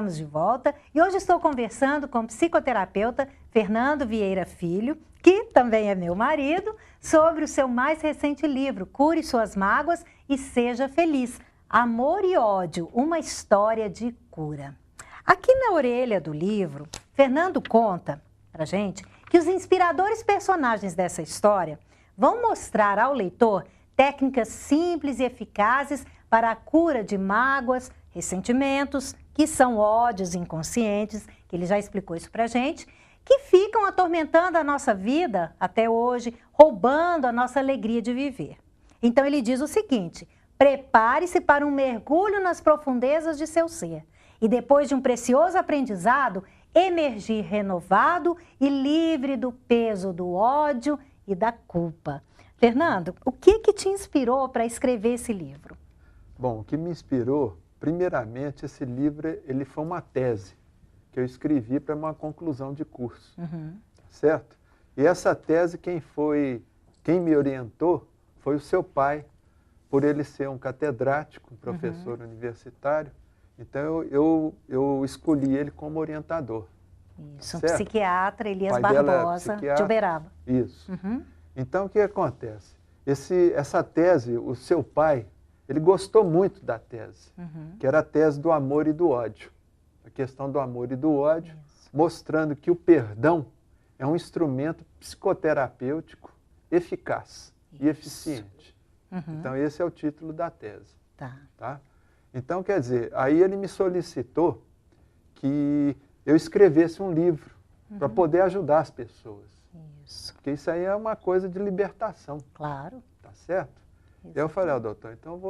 Estamos de volta e hoje estou conversando com o psicoterapeuta Fernando Vieira Filho, que também é meu marido, sobre o seu mais recente livro, Cure Suas Mágoas e Seja Feliz, Amor e Ódio, uma história de cura. Aqui na orelha do livro, Fernando conta pra gente que os inspiradores personagens dessa história vão mostrar ao leitor técnicas simples e eficazes para a cura de mágoas, ressentimentos, que são ódios inconscientes, que ele já explicou isso pra gente, que ficam atormentando a nossa vida até hoje, roubando a nossa alegria de viver. Então ele diz o seguinte: prepare-se para um mergulho nas profundezas de seu ser e depois de um precioso aprendizado, emergir renovado e livre do peso do ódio e da culpa. Fernando, o que te inspirou para escrever esse livro? Bom, o que me inspirou, primeiramente, esse livro ele foi uma tese que eu escrevi para uma conclusão de curso, certo? E essa tese, quem me orientou foi o seu pai, por ele ser um catedrático, um professor universitário. Então eu escolhi ele como orientador. Isso, um psiquiatra, Elias pai dela Barbosa, de Uberaba. Isso. Então o que acontece? Essa tese, o seu pai, ele gostou muito da tese, que era a tese do amor e do ódio. A questão do amor e do ódio, mostrando que o perdão é um instrumento psicoterapêutico eficaz e eficiente. Então esse é o título da tese. Tá? Então, quer dizer, aí ele me solicitou que eu escrevesse um livro para poder ajudar as pessoas. Isso. Porque isso aí é uma coisa de libertação. Claro. Tá certo? E aí eu falei, doutor, então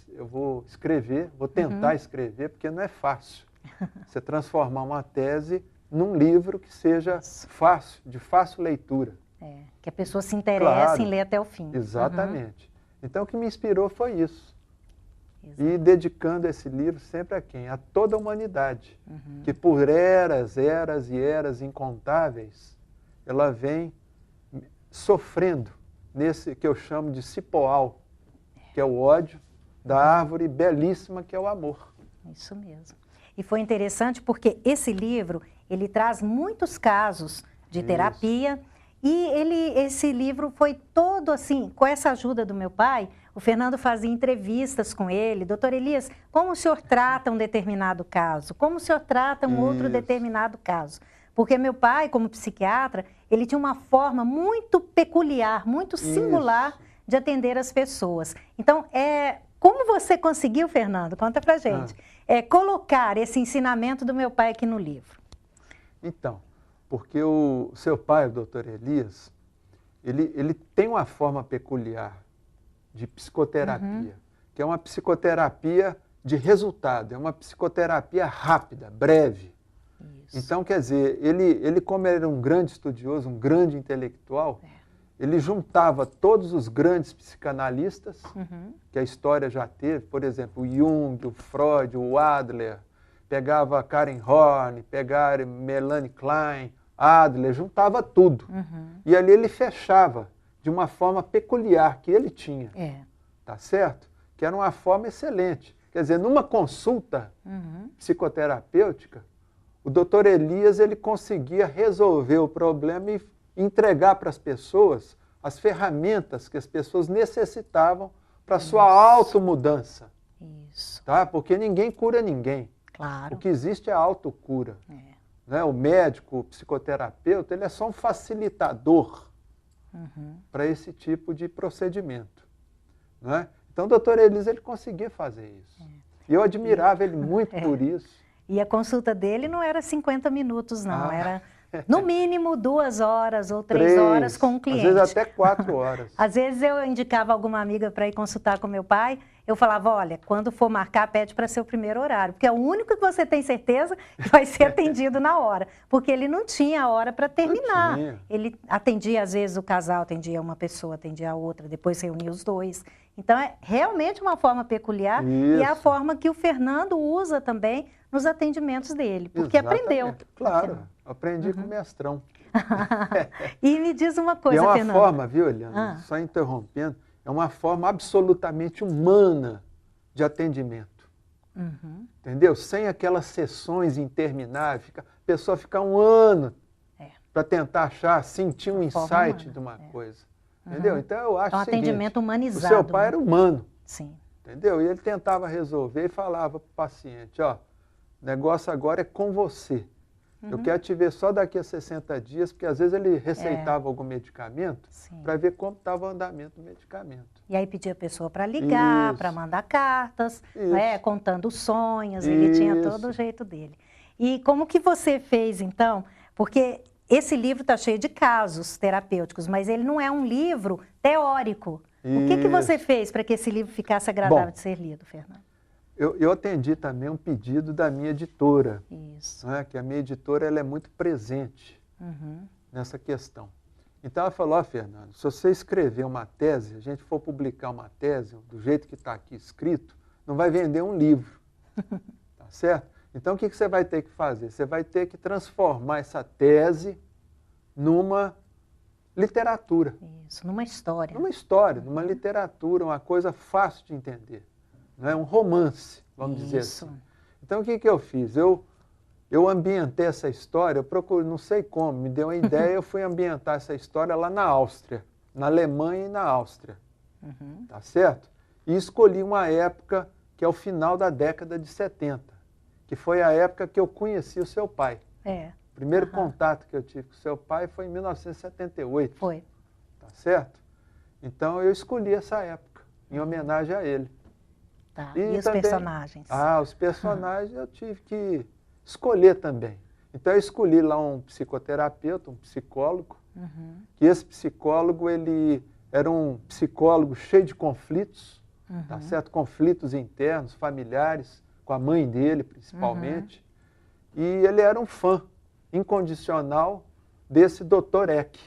eu vou escrever, vou tentar escrever, porque não é fácil você transformar uma tese num livro que seja fácil, de fácil leitura. Que a pessoa se interesse em ler até o fim. Exatamente. Então o que me inspirou foi isso. E dedicando esse livro sempre a quem? A toda a humanidade, que por eras e eras incontáveis, ela vem sofrendo nesse que eu chamo de cipoal, que é o ódio, da árvore belíssima que é o amor. Isso mesmo. E foi interessante porque esse livro, ele traz muitos casos de terapia e esse livro foi todo assim, com essa ajuda do meu pai, o Fernando fazia entrevistas com ele. Doutor Elias, como o senhor trata um determinado caso? Como o senhor trata um outro determinado caso? Porque meu pai, como psiquiatra, ele tinha uma forma muito peculiar, muito singular de atender as pessoas. Então, como você conseguiu, Fernando? Conta pra gente. Colocar esse ensinamento do meu pai aqui no livro. Então, porque o seu pai, o doutor Elias, ele tem uma forma peculiar de psicoterapia, que é uma psicoterapia de resultado, é uma psicoterapia rápida, breve. Então, quer dizer, ele como era um grande estudioso, um grande intelectual, ele juntava todos os grandes psicanalistas que a história já teve, por exemplo, o Jung, o Freud, o Adler, pegava Karen Horney, pegava Melanie Klein, Adler, juntava tudo. E ali ele fechava de uma forma peculiar que ele tinha, tá certo? Que era uma forma excelente. Quer dizer, numa consulta psicoterapêutica, o doutor Elias ele conseguia resolver o problema e entregar para as pessoas as ferramentas que as pessoas necessitavam para a sua automudança. Tá? Porque ninguém cura ninguém. Claro. O que existe é a autocura. Né? O médico, o psicoterapeuta, ele é só um facilitador para esse tipo de procedimento. Né? Então o doutor Elias ele conseguia fazer isso. E eu admirava ele muito por isso. E a consulta dele não era 50 minutos, não. Era, no mínimo, 2 horas ou 3 horas com um cliente. Às vezes até 4 horas. Às vezes eu indicava alguma amiga para ir consultar com meu pai, eu falava, olha, quando for marcar, pede para ser o primeiro horário, porque é o único que você tem certeza que vai ser atendido na hora, porque ele não tinha hora para terminar. Ele atendia, às vezes, o casal, atendia uma pessoa, atendia a outra, depois reunia os dois. Então, é realmente uma forma peculiar e é a forma que o Fernando usa também nos atendimentos dele, porque aprendeu. Claro, aprendi com o mestrão. E me diz uma coisa, Fernando. Fernando. É uma forma, viu, Eliana, só interrompendo, é uma forma absolutamente humana de atendimento. Entendeu? Sem aquelas sessões intermináveis, a pessoa ficar um ano para tentar achar, sentir um insight de uma coisa. Entendeu? Então eu acho um o seguinte, atendimento humanizado. O seu pai era humano. Sim. Entendeu? E ele tentava resolver e falava para o paciente, ó, o negócio agora é com você. Eu quero te ver só daqui a 60 dias, porque às vezes ele receitava algum medicamento para ver como estava o andamento do medicamento. E aí pedia a pessoa para ligar, para mandar cartas, né, contando sonhos, ele tinha todo o jeito dele. E como que você fez, então? Porque esse livro está cheio de casos terapêuticos, mas ele não é um livro teórico. O que você fez para que esse livro ficasse agradável de ser lido, Fernando? Eu atendi também um pedido da minha editora. Isso. Né, que a minha editora ela é muito presente nessa questão. Então ela falou, ó, Fernando, se você escrever uma tese, a gente for publicar uma tese, do jeito que está aqui escrito, não vai vender um livro. Tá certo? Então o que você vai ter que fazer? Você vai ter que transformar essa tese numa literatura. Isso, numa história. Numa história, numa literatura, uma coisa fácil de entender. Não é um romance, vamos dizer assim. Então, o que eu fiz? Eu ambientei essa história, eu procurei, não sei como, me deu uma ideia, eu fui ambientar essa história lá na Áustria, na Alemanha e na Áustria. Tá certo? E escolhi uma época que é o final da década de 70, que foi a época que eu conheci o seu pai. O primeiro contato que eu tive com o seu pai foi em 1978. Foi. Tá certo? Então, eu escolhi essa época, em homenagem a ele. Tá. E os também, personagens? Os personagens eu tive que escolher também. Então eu escolhi lá um psicoterapeuta, um psicólogo, que esse psicólogo ele era um psicólogo cheio de conflitos, tá certo? Conflitos internos, familiares, com a mãe dele principalmente. E ele era um fã incondicional desse Dr. Eck,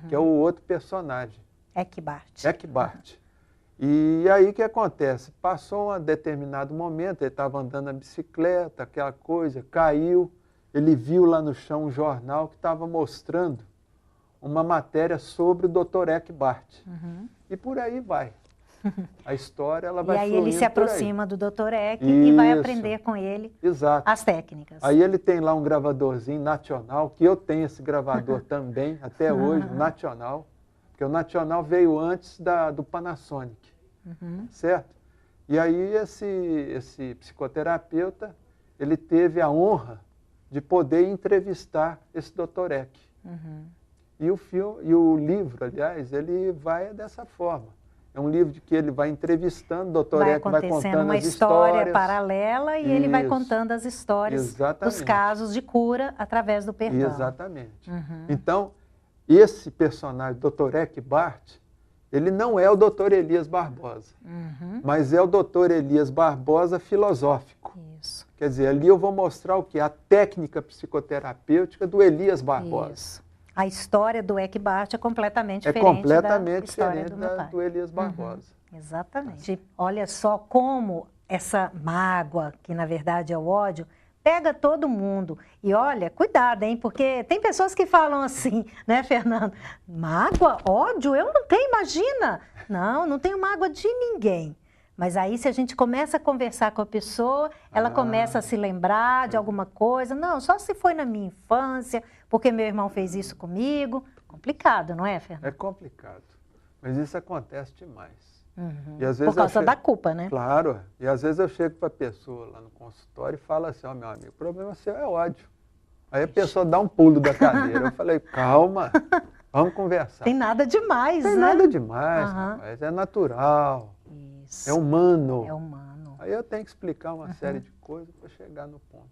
que é o outro personagem. Eckbart. Eckbart. E aí o que acontece? Passou um determinado momento, ele estava andando na bicicleta, aquela coisa, caiu, ele viu lá no chão um jornal que estava mostrando uma matéria sobre o Dr. Eckbart. E por aí vai. A história ela vai fluindo. E aí ele se aproxima do Dr. Eck e vai aprender com ele as técnicas. Aí ele tem lá um gravadorzinho nacional, que eu tenho esse gravador também, até hoje, nacional. Porque o Nacional veio antes do Panasonic, certo? E aí esse psicoterapeuta, ele teve a honra de poder entrevistar esse Dr. Eck. E o livro, aliás, ele vai dessa forma. É um livro de que ele vai entrevistando, o Dr. Eck vai contando uma as história histórias paralela e ele vai contando as histórias dos casos de cura através do perdão. Exatamente. Então, esse personagem, Dr. Eckbart, ele não é o Dr. Elias Barbosa, mas é o Dr. Elias Barbosa filosófico. Isso. Quer dizer, ali eu vou mostrar o quê? A técnica psicoterapêutica do Elias Barbosa. Isso. A história do Eckbart é completamente diferente do Elias Barbosa. Exatamente. Olha só como essa mágoa, que na verdade é o ódio, pega todo mundo. E olha, cuidado, hein? Porque tem pessoas que falam assim, né, Fernando? Mágoa, ódio? Eu não tenho, imagina. Não tenho mágoa de ninguém. Mas aí, se a gente começa a conversar com a pessoa, ela começa a se lembrar de alguma coisa. Não, só se foi na minha infância, porque meu irmão fez isso comigo. Complicado, não é, Fernando? É complicado. Mas isso acontece demais. E às vezes por causa da culpa, né? Claro. E às vezes eu chego para a pessoa lá no consultório e falo assim, ó, meu amigo, o problema seu é ódio. Aí a pessoa dá um pulo da cadeira. Eu falei, calma, vamos conversar. Tem nada demais, né? Tem nada demais, rapaz, é natural. Isso. É humano. É humano. Aí eu tenho que explicar uma série de coisas para chegar no ponto.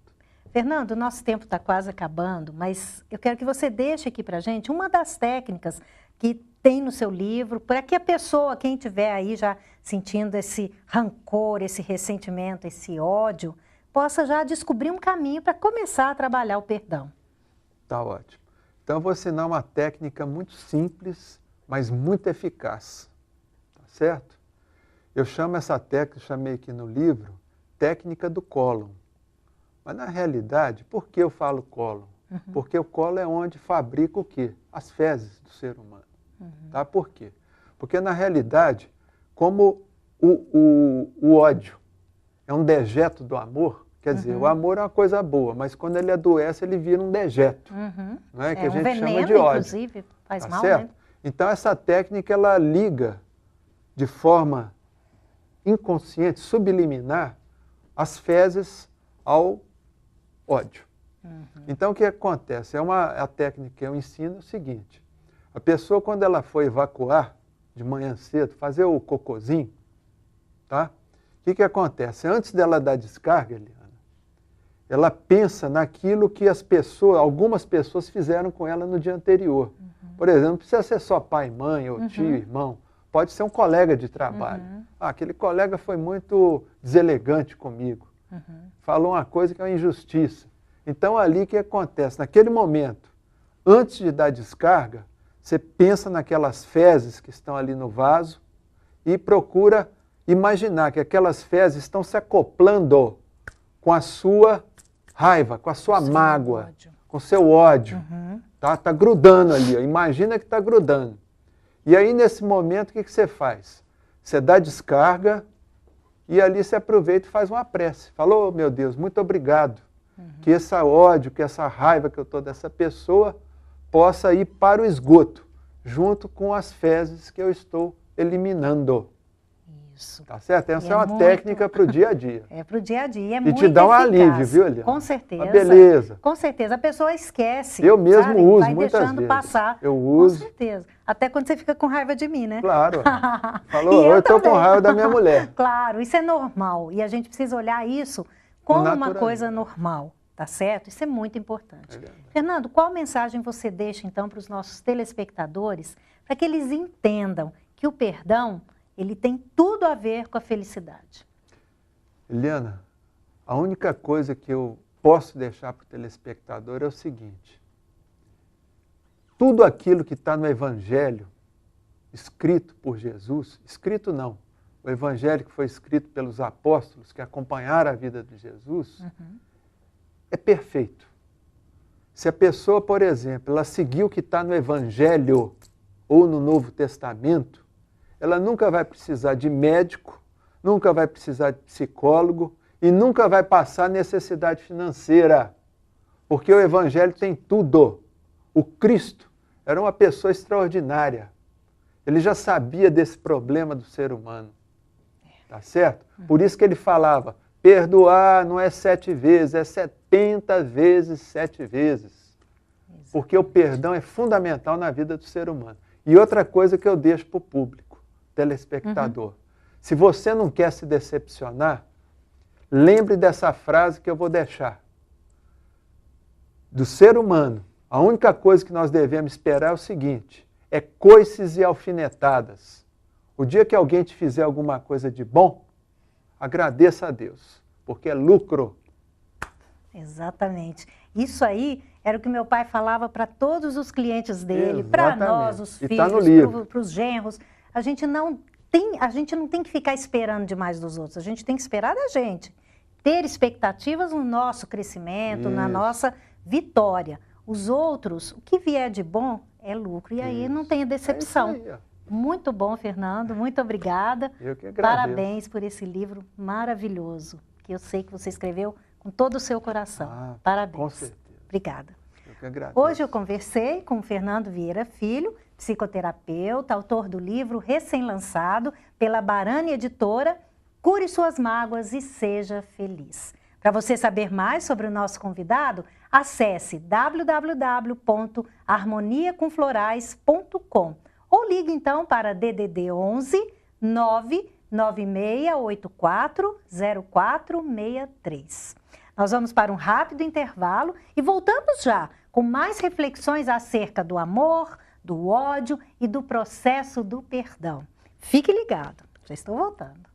Fernando, o nosso tempo está quase acabando, mas eu quero que você deixe aqui para a gente uma das técnicas que tem no seu livro, para que a pessoa, quem estiver aí já sentindo esse rancor, esse ressentimento, esse ódio, possa já descobrir um caminho para começar a trabalhar o perdão. Tá ótimo. Então eu vou ensinar uma técnica muito simples, mas muito eficaz. Tá certo? Eu chamo essa técnica, chamei aqui no livro, técnica do cólon. Mas na realidade, por que eu falo cólon? Porque o cólon é onde fabrica o quê? As fezes do ser humano. Tá? Por quê? Porque na realidade, como o ódio é um dejeto do amor, quer dizer, o amor é uma coisa boa, mas quando ele adoece, ele vira um dejeto, não é? Que a gente veneno, chama de ódio. Inclusive, faz Tá mal, certo? né? Então, essa técnica, ela liga de forma inconsciente, subliminar, as fezes ao ódio. Então, o que acontece? A técnica que eu ensino é o seguinte: a pessoa, quando ela for evacuar de manhã cedo, fazer o cocôzinho, tá? O que acontece? Antes dela dar descarga, Eliana, ela pensa naquilo que algumas pessoas fizeram com ela no dia anterior. Por exemplo, não precisa ser só pai, mãe, ou tio, irmão. Pode ser um colega de trabalho. Aquele colega foi muito deselegante comigo. Falou uma coisa que é uma injustiça. Então, ali o que acontece? Naquele momento, antes de dar descarga, você pensa naquelas fezes que estão ali no vaso e procura imaginar que aquelas fezes estão se acoplando com a sua raiva, com a sua mágoa, com o seu ódio. Tá grudando ali, ó. Imagina que está grudando. E aí, nesse momento, o que você faz? Você dá descarga e ali você aproveita e faz uma prece. Falou, oh, meu Deus, muito obrigado. Que esse ódio, que essa raiva que eu estou dessa pessoa possa ir para o esgoto, junto com as fezes que eu estou eliminando. Isso. Tá certo? Essa é uma técnica para o dia a dia. É para o dia a dia. E te dá um alívio, viu, Eliana? Com certeza. Uma beleza. Com certeza. A pessoa esquece. Eu mesmo uso vai muitas deixando vezes. Passar. Eu uso. Com certeza. Até quando você fica com raiva de mim, né? Claro. Falou, eu estou com raiva da minha mulher. Claro, isso é normal. E a gente precisa olhar isso como uma coisa normal. Tá certo? Isso é muito importante. Fernando, qual mensagem você deixa, então, para os nossos telespectadores, para que eles entendam que o perdão, ele tem tudo a ver com a felicidade? Eliana, a única coisa que eu posso deixar para o telespectador é o seguinte: tudo aquilo que está no Evangelho, escrito por Jesus, escrito não, o Evangelho que foi escrito pelos apóstolos que acompanharam a vida de Jesus, é perfeito. Se a pessoa, por exemplo, ela seguir o que está no Evangelho ou no Novo Testamento, ela nunca vai precisar de médico, nunca vai precisar de psicólogo e nunca vai passar necessidade financeira, porque o Evangelho tem tudo. O Cristo era uma pessoa extraordinária. Ele já sabia desse problema do ser humano. Tá certo? Por isso que ele falava, perdoar não é 7 vezes, é 70 vezes 7 vezes. Porque o perdão é fundamental na vida do ser humano. E outra coisa que eu deixo para o público, telespectador. Se você não quer se decepcionar, lembre dessa frase que eu vou deixar. Do ser humano, a única coisa que nós devemos esperar é o seguinte, é coices e alfinetadas. O dia que alguém te fizer alguma coisa de bom, agradeça a Deus, porque é lucro. Exatamente. Isso aí era o que meu pai falava para todos os clientes dele, para nós, os filhos, para os genros. A gente não tem que ficar esperando demais dos outros, a gente tem que esperar da gente. Ter expectativas no nosso crescimento, na nossa vitória. Os outros, o que vier de bom é lucro. E aí não tenha decepção. Muito bom, Fernando. Muito obrigada. Eu que agradeço. Parabéns por esse livro maravilhoso, que eu sei que você escreveu com todo o seu coração. Parabéns. Com certeza. Obrigada. Eu que agradeço. Hoje eu conversei com o Fernando Vieira Filho, psicoterapeuta, autor do livro recém-lançado pela Barani Editora, Cure Suas Mágoas e Seja Feliz. Para você saber mais sobre o nosso convidado, acesse www.harmoniacomflorais.com ou ligue então para DDD 11 99684 0463. Nós vamos para um rápido intervalo e voltamos já com mais reflexões acerca do amor, do ódio e do processo do perdão. Fique ligado, já estou voltando.